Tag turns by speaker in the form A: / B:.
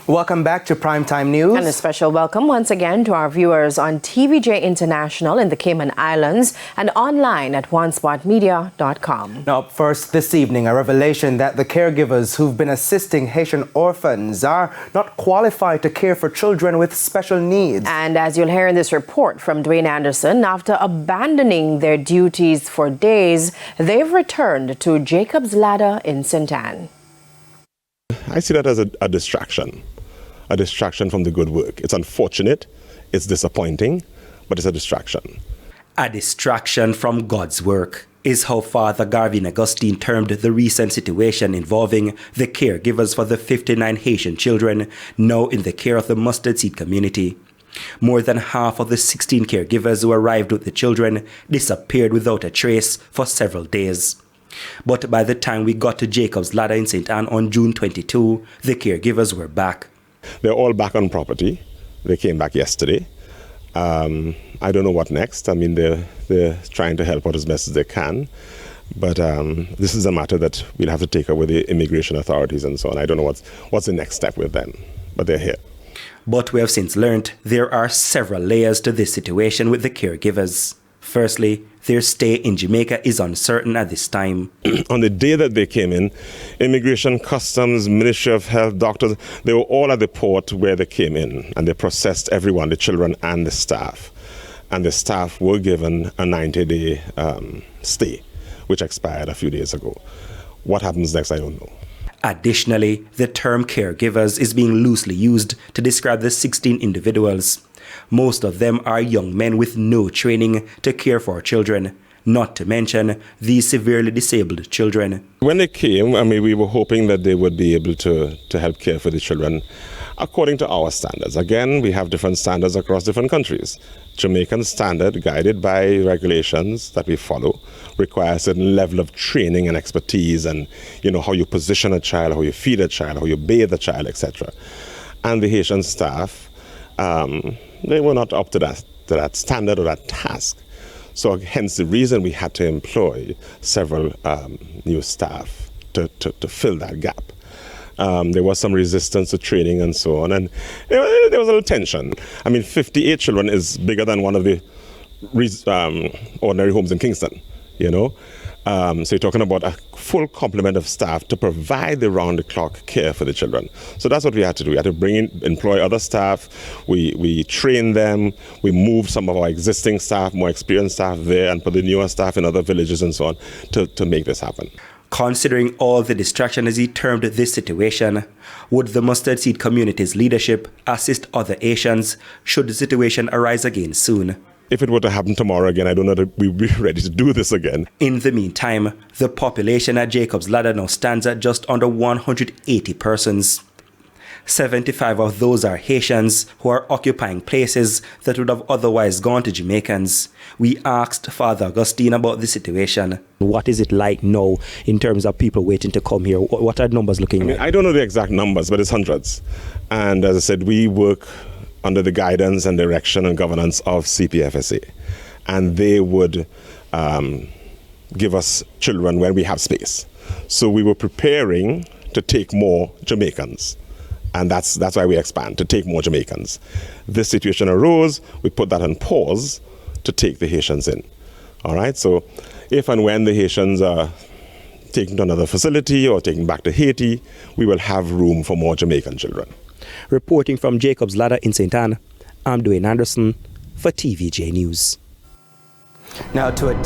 A: Welcome back to Primetime News.
B: And a special welcome once again to our viewers on TVJ International in the Cayman Islands and online at onespotmedia.com.
A: Now, first this evening, a revelation that the caregivers who've been assisting Haitian orphans are not qualified to care for children with special needs.
B: And as you'll hear in this report from Dwayne Anderson, after abandoning their duties for days, they've returned to Jacob's Ladder in St. Anne.
C: I see that as a distraction from the good work. It's unfortunate, it's disappointing, but it's a distraction.
D: A distraction from God's work is how Father Garvin Augustine termed the recent situation involving the caregivers for the 59 Haitian children now in the care of the mustard seed community. More than half of the 16 caregivers who arrived with the children disappeared without a trace for several days. But by the time we got to Jacob's Ladder in St. Anne on June 22, the caregivers were back.
C: They're all back on property. They came back yesterday. I don't know what next. I mean, they're trying to help out as best as they can. But this is a matter that we'll have to take up with the immigration authorities and so on. I don't know what's the next step with them, but they're here.
D: But we have since learned there are several layers to this situation with the caregivers. Firstly, their stay in Jamaica is uncertain at this time.
C: On the day that they came in, Immigration, Customs, Ministry of Health, doctors, they were all at the port where they came in, and they processed everyone, the children and the staff. And the staff were given a 90-day stay, which expired a few days ago. What happens next, I don't know.
D: Additionally, the term caregivers is being loosely used to describe the 16 individuals. Most of them are young men with no training to care for children, not to mention these severely disabled children.
C: When they came, I mean, we were hoping that they would be able to help care for the children according to our standards. Again, we have different standards across different countries. Jamaican standard, guided by regulations that we follow, requires a certain level of training and expertise and, how you position a child, how you feed a child, how you bathe a child, etc. And the Haitian staff, they were not up to that standard or that task. So hence the reason we had to employ several new staff to fill that gap. There was some resistance to training and so on, and there was a little tension. I mean, 58 children is bigger than one of the ordinary homes in Kingston, So you're talking about a full complement of staff to provide the round-the-clock care for the children. So that's what we had to do. We had to employ other staff. We trained them. We moved some of our existing staff, more experienced staff there, and put the newer staff in other villages and so on to make this happen.
D: Considering all the distraction, as he termed this situation, would the mustard seed community's leadership assist other Asians should the situation arise again soon?
C: If it were to happen tomorrow again, I don't know that we'd be ready to do this again.
D: In the meantime, the population at Jacob's Ladder now stands at just under 180 persons. 75 of those are Haitians who are occupying places that would have otherwise gone to Jamaicans. We asked Father Augustine about the situation. What is it like now in terms of people waiting to come here? What are the numbers looking like?
C: I don't know the exact numbers, but it's hundreds. And as I said, we work under the guidance and direction and governance of CPFSA. And they would give us children when we have space. So we were preparing to take more Jamaicans. And that's why we expand, to take more Jamaicans. This situation arose, we put that on pause to take the Haitians in. All right, so if and when the Haitians are taken to another facility or taken back to Haiti, we will have room for more Jamaican children.
D: Reporting from Jacob's Ladder in St. Anne, I'm Dwayne Anderson for TVJ News.
A: Now to a